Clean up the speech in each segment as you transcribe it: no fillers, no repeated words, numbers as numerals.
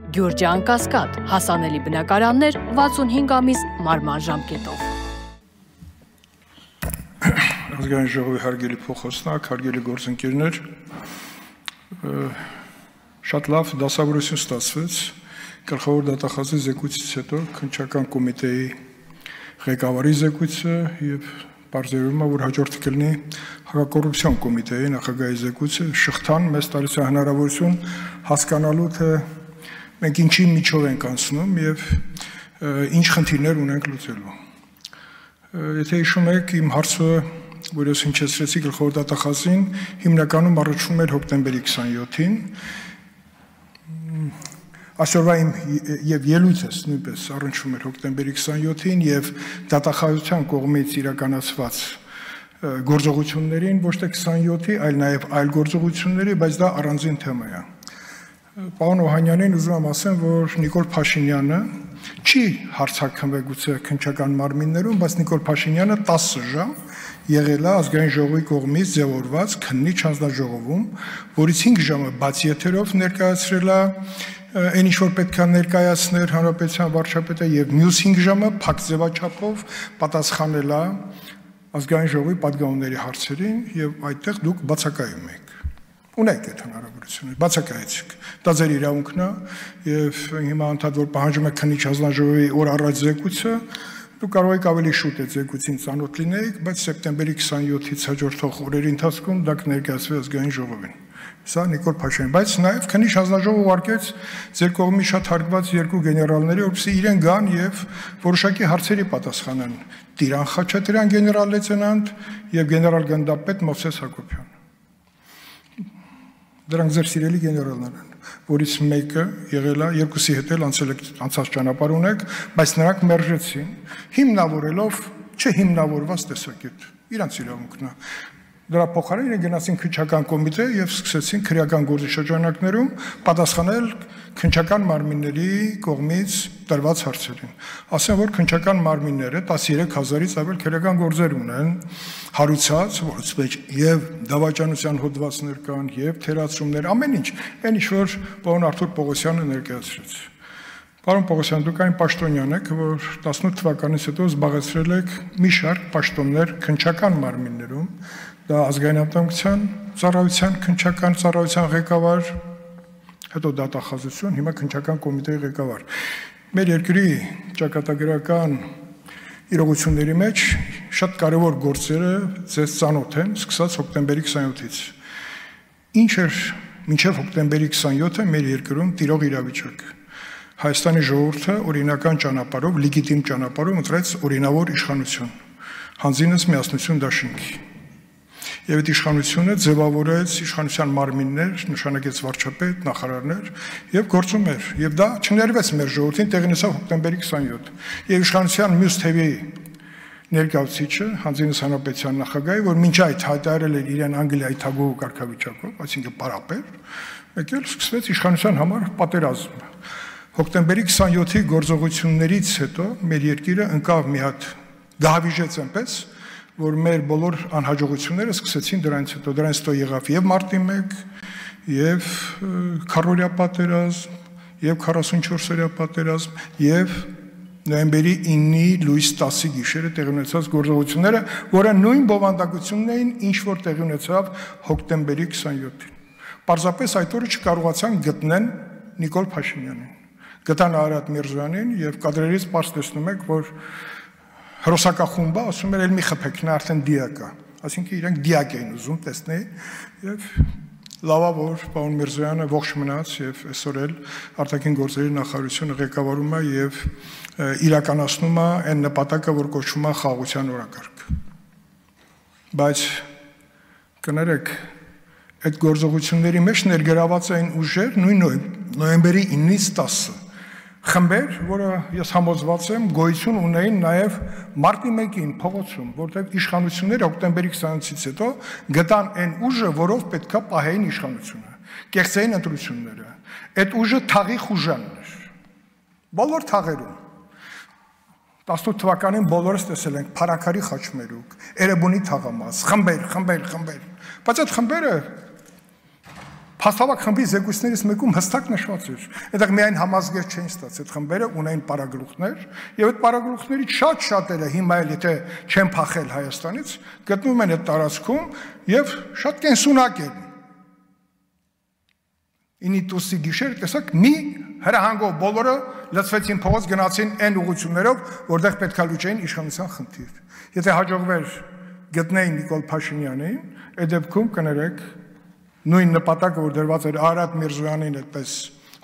Գյուրջան Կասկադ, հասանելի բնակարաններ 65 ամիս մարման ժամկետով։ Ազգային ժողովի հարգելի փոխոցնակ, հարգելի գործընկերներ, շատ լավ դասավորություն ստացվեց գլխավոր դատախազի զեկույցից հետո քննչական կոմիտեի ղեկավարի զեկույցը եւ բարձրացնում է, որ հաջորդը կլինի հակակոռուպցիոն կոմիտեի նախագահի զեկույցը, շղթան մեզ տալիս է հնարավորություն հասկանալու, թե մենք ինչի միջով ենք անցնում եւ ինչ խնդիրներ ունենք լուծելու։ Եթե հիշում եք, իմ հարցը, որ ես հնչեցրեցի գլխավոր դատախազին, հիմնականում առաջվում էր հոկտեմբերի 27-ին։ Այսօրվա իմ եւ ելույթս նույնպես առնչվում էր հոկտեմբերի 27-ին եւ դատախազության կողմից իրականացված գործողություններին, ոչ թե 27-ի, այլ նաեւ այլ գործողությունների, բայց դա առանձին թեմա է։ Պարոն Օհանյանին ուզում եմ ասեմ, որ Նիկոլ Փաշինյանը չի հարցաքննվել գուցե քննչական մարմիններում, բայց Նիկոլ Փաշինյանը 10 ժամ եղել է ազգային ժողովի կողմից ձևավորված քննիչ հանձնաժողովում, որից 5 ժամը բաց եթերով ներկայացրել է այն ինչ որ պետք է ներկայացներ հանրապետության վարչապետը եւ մյուս 5 ժամը փակ ձևաչափով պատասխանել է ազգային ժողովի պատգամների հարցերին եւ այդտեղ դուք բացակայում եք։ Ունեք այդ հնարավորությունը, բացակայեցիք։ Դա ձեր իրավունքն է եւ հիմա անդադ որ պահանջում եք քննիչ հանձնաժողովի օր առաջ զեկույցը, դուք կարող եք ավելի շուտ այդ զեկույցին ծանոթ լինեիք, բայց սեպտեմբերի 27-ից հաջորդող օրերի ընթացքում դա կներկայացվի ազգային ժողովին։ Սա Նիկոլ Փաշինյան, բայց նաև քննիչ հանձնաժողովը ուղարկեց ձեր կողմից շատ հարգված երկու գեներալների, որպեսզի իրեն գան եւ որոշակի հարցերի պատասխանեն Տիրան Խաչատրյան գեներալ-լեյտենանտ եւ գեներալ-գնդապետ Մովսես Հակոբյան։ Դրանք ձեր սիրելի գեներալներն են, որից մեկը եղել է, երկուսի հետ էլ անցած ճանապարհ ունեք, բայց նրանք մերժեցին, հիմնավորելով չհիմնավորված տեսակետ։ Իրանց իրավունքն է։ Դրա փոխարեն իրենք գնացին քննչական կոմիտե եւ սկսեցին քրեական գործի շրջանակներում պատասխանել քննչական մարմինների կողմից տրված հարցերին։ Ասեմ, որ քննչական մարմինները 13000-ից ավել քրեական գործեր ունեն, հարուցած, որից մեջ եւ դավաճանության հոդվածներ կան, եւ թերացումներ, ամեն ինչ, այն ինչ որ պարոն Արթուր Պողոսյանը ներկայացրեց։ Պարոն Պողոսյան, դուք այն պաշտոնյան եք, որ 18 թվականից հետո զբաղեցրել եք մի շարք պաշտոններ քննչական մարմիններում, դա ազգային անվտանգության ծառայության քննչական ծառայության ղեկավար, հետո դատախազություն, հիմա քննչական կոմիտեի ղեկավար։ Մեր երկրի ճակատագրական իրողությունների մեջ շատ կարևոր գործերը ձեզ ծանոթ են, սկսած հոկտեմբերի 27-ից։ Ինչ էր մինչև հոկտեմբերի 27-ը մեր երկրում տիրող իրավիճակը։ Հայաստանի ժողովուրդը օրինական ճանապարհով, լեգիտիմ ճանապարհով ընտրեց օրինավոր իշխանություն, հանձինս միասնություն դաշինքի։ Եվ այդ իշխանությունը ձևավորեց իշխանության մարմիններ, նշանակեց վարչապետ, նախարարներ եւ գործում էր։ Եվ դա չներվեց մեր ժողովրդին, տեղի ունեցավ հոկտեմբերի 27։ Եվ իշխանության մյուս թևի ներկայացուցիչը, հանձինս հանրապետության նախագահը, որ մինչ այդ հայտարարել էր իրեն Անգլիայի թագուհու կարգավիճակով, այսինքն պարապեր, մեկ էլ սկսվեց իշխանության համար պատերազմ։ Հոկտեմբերի 27-ի գործողություններից հետո մեր երկիրը ընկավ մի հատ դահավիժեց այնպես, որ մեր բոլոր անհաջողությունները սկսեցին դրանից հետո եղավ եւ մարտի 1, եւ քառօրյա պատերազմ, եւ 44-օրյա պատերազմ, եւ նոյեմբերի 9-ի լույս 10-ի գիշերը տեղի ունեցած գործողությունները, որը նույն բովանդակությունն էին, ինչ որ տեղի ունեցավ հոկտեմբերի 27-ին։ Պարզապես այդ օրը չկարողացան գտնեն Նիկոլ Փաշինյանին։ Գտան Արարատ Միրզոյանին եւ կադրերից պարզ տեսնում եք, որ հրոսակախումբը ասում էր, «Էլ մի խփեք, նա արդեն դիակ է», այսինքն իրենք դիակ էին ուզում տեսնել եւ լավա որ պարոն Միրզոյանը ողջ մնաց եւ այսօր էլ արտաքին գործերի նախարարությունը ղեկավարում է եւ իրականացնում է այն նպատակը, որ կոչվում է խաղաղության օրակարգ։ Բայց կներեք, այդ գործողությունների մեջ ներգրաված էին ուժեր նույն նոյեմբերի 9-ից 10-ը խմբեր, որը ես համոզված եմ գոյություն ունեին նաև մարտի 1-ին փողոցում, որտեղ իշխանությունները հոկտեմբերի 27-ից հետո գտան այն ուժը, որով պետքա պահեին իշխանությունը, կեղծեին ընտրությունները։ Այդ ուժը թաղի խուժանն էր։ Բոլոր թաղերում 18 թվականին բոլորս տեսել ենք Փարաքարի խաչմերուկ, Էրեբունի թաղամաս, խմբեր, բայց այդ խմբերը Փաստավակ խմբի զեկույցներից մեկում հստակ նշված էր, այդտեղ միայն համազգեր չէին ստացել, այդ խմբերը ունեին պարագլուխներ, եւ այդ պարագլուխներից շատ-շատերը հիմա էլ եթե չեն փախել Հայաստանից, գտնվում են այդ տարածքում եւ շատ կենսունակ են։ Ինի տուսի գիշեր տեսակ մի հրահանգով բոլորը լցվեցին փողոց, գնացին այն ուղղություններով, որտեղ պետքա լուծեին իշխանության խնդիր։ Եթե հաջողվեր գտնեին Նիկոլ Փաշինյանին, այդ դեպքում կներեք նույն նպատակը, որ դրված էր Արարատ Միրզոյանին այդպես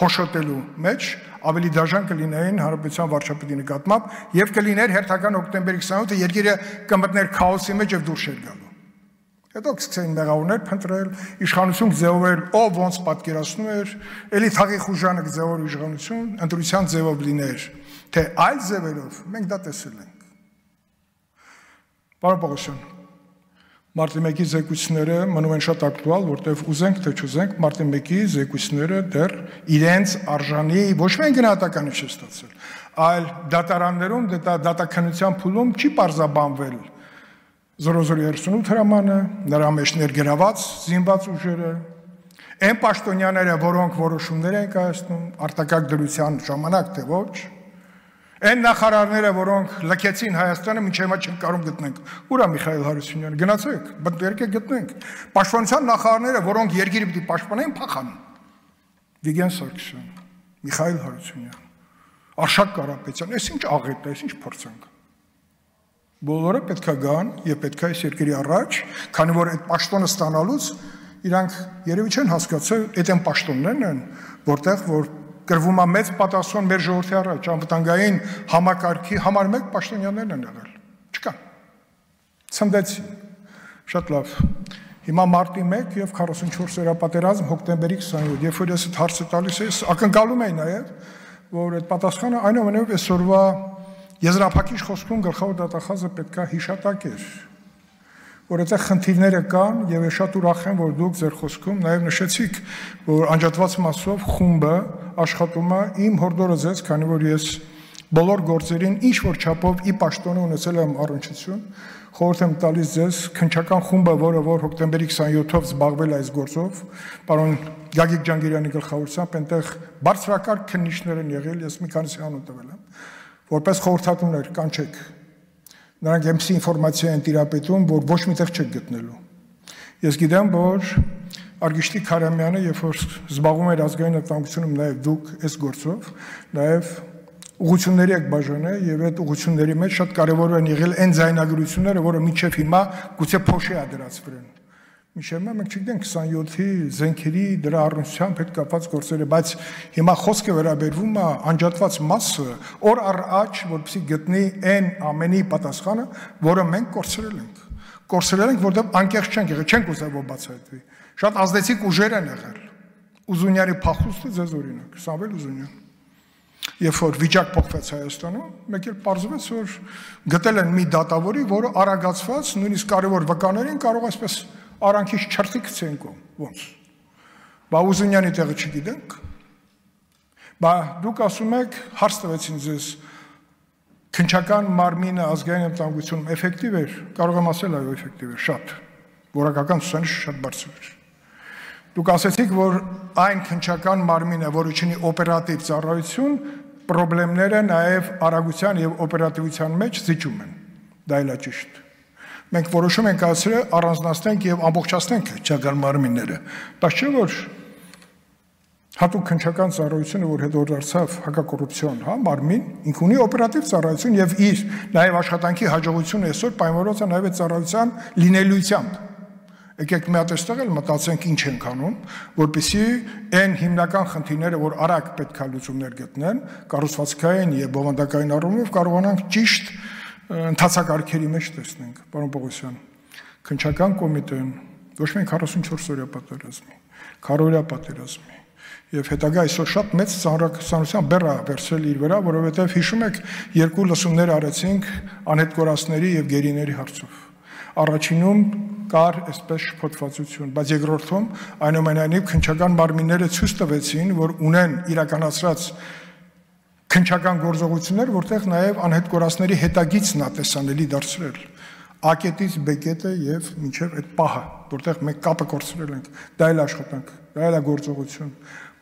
հոշոտելու մեջ, ավելի դաժան կլինեին Հանրապետության վարչապետի նկատմամբ եւ կլիներ հերթական հոկտեմբերի 27-ը երկիրը կմտներ քաոսի մեջ եւ դուրս չէր գալու։ Հետո սկսեցին մեղավորներ փնտրել, իշխանություն ձևով ով ոնց պատկերացնում էր, էլի թաղի խուժանը ձևով իշխանություն, ընտրության ձևով լիներ, թե այլ ձևերով մենք դա տեսել ենք։ Պարոն Պողոսյան, Մարտի 1-ի զեկույցները մնում են շատ ակտուալ, որտեղ ուզենք թե չուզենք, Մարտի 1-ի զեկույցները դեռ իրենց արժանի ոչ միայն գնահատականը չի ստացել, այլ դատարաններում դատաքննության փուլում չի պարզաբանվել 038 հրամանը, նրա մեջ ներգրաված զինված ուժերը, այն պաշտոնյաները, որոնք որոշումներ են կայացնում, արտակարգ դրության ժամանակ թե ոչ, այն նախարարները, որոնք լքեցին Հայաստանը, մինչև հիմա չեն կարող գտնենք։ Ուր է Միխայել Հարությունյանը, գնացեք, եկեք գտնենք։ Պաշտպանության նախարարները, որոնք երկիրը պիտի պաշտպանեն, փախան։ Վիգեն Սարգսյան, Միխայել Հարությունյան, Արշակ Կարապետյան, այս ինչ աղետ է, այս ինչ փորձանք։ Բոլորը պետքա գան եւ պետքա այս երկրի առաջ, քանի որ այդ պաշտոնը ստանալուց իրանք երևի չեն հասկացել, այդ այն պաշտոններն են, որտեղ որ գրվում է մեծ պատասխան մեր ժողովրդի առաջ, անվտանգային համակարգի համար մեկ պաշտոնյաներն են եղել։ Չկան։ Ցնդեցին։ Շատ լավ։ Հիմա մարտի 1 եւ 44 վերապատերազմ հոկտեմբերի 27, երբ որ ես այդ հարցը տալիս եմ, ակնկալում եմ նաեւ, որ այդ պատասխանը այնուամենայնիվ այսօրվա եզրափակիչ խոսքում գլխավոր դատախազը պետքա հիշատակեր, որ այդտեղ խնդիրները կան եւ ես շատ ուրախ եմ, որ դուք ձեր խոսքում նաեւ նշեցիք, որ անջատված մասով խումբը աշխատում է իմ հորդորը ձեզ, քանի որ ես բոլոր գործերին ինչ որ չափով ի պաշտոնը ունեցել եմ առնչություն, խորհուրդ եմ տալիս ձեզ քննչական խումբը, որը որ հոկտեմբերի 27-ով զբաղվել է այս գործով, պարոն Գագիկ Ջանգիրյանի գլխավորությամբ այնտեղ բարձրակարգ քննիչներ են եղել, ես մի քանիսի անուն տվել եմ, որպես խորհրդատուներ կանչեք նրանք այնպիսի ինֆորմացիա են տիրապետում, որ ոչ միտեղ չեք գտնելու։ Ես գիտեմ, որ Արգիշտի Քարամյանը, երբ որ զբաղվում էր ազգային անվտանգությունում նաև դուք այս գործով, նաև ուղղությունների եք բաժանել եւ այդ ուղղությունների մեջ շատ կարեւոր են եղել այն ձայնագրությունները, որը մինչեւ հիմա գուցե փոշի է դրածվել են։ Մինչև հիմա մենք չգիտենք 27-ի զենքերի դրա առնչությամբ հետ կապված գործերը, բայց հիմա խոսքը վերաբերվում է անջատված մասը, օր առ աջ, որպեսզի գտնի այն ամենի պատասխանը, որը մենք կորցրել ենք։ Կորցրել ենք, որտեղ անկեղծ չենք եղել, չենք ուզել որ բացահայտվի։ Շատ ազդեցիկ ուժեր են եղել։ Ուզունյանի փախուստը ձեզ օրինակ, Սամվել Ուզունյան։ Երբ որ վիճակ փոխվեց Հայաստանում, մեկ էլ պարզվեց, որ գտել են մի դատավորի, որը արագացված, նույնիսկ կարևոր վկաներին կարող այսպես արանքից չրտի գցեն կողմ, ոնց։ Բա Ուզունյանի տեղը չգիտենք։ Բա դուք ասում եք, հարց տվեցին ձեզ, քննչական մարմինը ազգային անվտանգությունում էֆեկտիվ էր, կարող եմ ասել, այո, էֆեկտիվ էր, շատ։ Որակական ցուցանիշը շատ բարձր էր։ Դուք ասեցիք, որ այն քննչական մարմինը, որը ունի օպերատիվ ծառայություն, խնդիրները նաև արագության եւ օպերատիվության մեջ զիջում են։ Դա էլ է ճիշտ։ Մենք որոշում ենք ասել առանձնացնենք եւ ամբողջացնենք քննչական մարմինները։ Բայց չէ որ հատուկ քննչական ծառայությունը, որ հետո դարձավ հակակոռուպցիոն, հա, մարմին, ինքն ունի օպերատիվ ծառայություն եւ իր նաեւ աշխատանքի հաջողությունը այսօր պայմանավորված է նաեւ այդ ծառայության լինելիությամբ։ Եկեք մի հատ այստեղ էլ մտածենք ինչ ենք անում, որպեսզի այն հիմնական խնդիրները, որ արագ պետք է լուծումներ գտնեն, կառուցվածքային եւ բովանդակային առումով կարողանանք ճիշտ ընթացակարգերի մեջ տեսնենք, պարոն Պողոսյան, քննչական կոմիտեն ոչ միայն 44-օրյա պատերազմի, 100-օրյա պատերազմի եւ հետագա այսօր շատ մեծ ծանրության բեռ է վերցրել իր վրա, որովհետեւ հիշում եք երկու լսումներ արեցինք անհետքորածների եւ գերիների հարցով։ Առաջինում կար այսպես շփոթվածություն, բայց երկրորդում այնուամենայնիվ քննչական մարմինները ցույց տվեցին, որ ունեն իրականացրած քննչական գործողություններ, որտեղ նաև անհետքորածների հետագիծն է տեսանելի դարձրել, ակետից բեկետը եւ մինչեւ այդ պահը, որտեղ մենք կապը կորցրել ենք, դա էլ աշխատանք, դա էլ է գործողություն,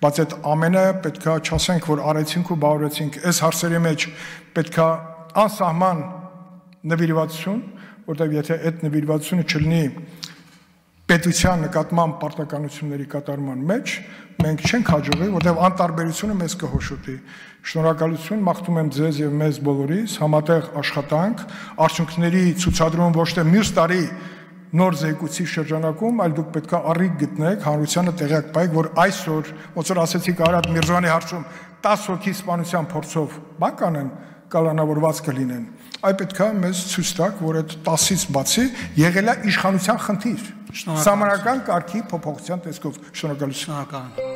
բայց այդ ամենը պետքա չասենք, որ արեցինք ու բավարարեցինք, այս հարցերի մեջ պետքա անսահման նվիրվածություն, որտեղ եթե այդ նվիրվածությունը չլինի պետության նկատմամբ պարտականությունների կատարման մեջ, մենք չենք հաջողի, որտեղ անտարբերությունը մեզ կհոշոտի։ Շնորհակալություն, մաղթում եմ ձեզ եւ մեզ բոլորիս համատեղ աշխատանք, արդյունքների ցուցադրում ոչ թե մյուս տարի նոր զեկույցի շրջանակում, այլ դուք պետք է առիթ գտնեք, հանրությանը տեղյակ պայեք, որ այսօր, ոնց որ ասեցիք Արադ Միրզոյանի հարցում, 10 հոգի սպանության փորձով բան կանեն, կալանավորված կլինեն։ Այ պետք է մեզ ցույց տաք, որ այդ 10-ից բացի եղել է իշխանության խնդիր, սահմանական կարգի փոփոխության տեսքով։ Շնորհակալություն։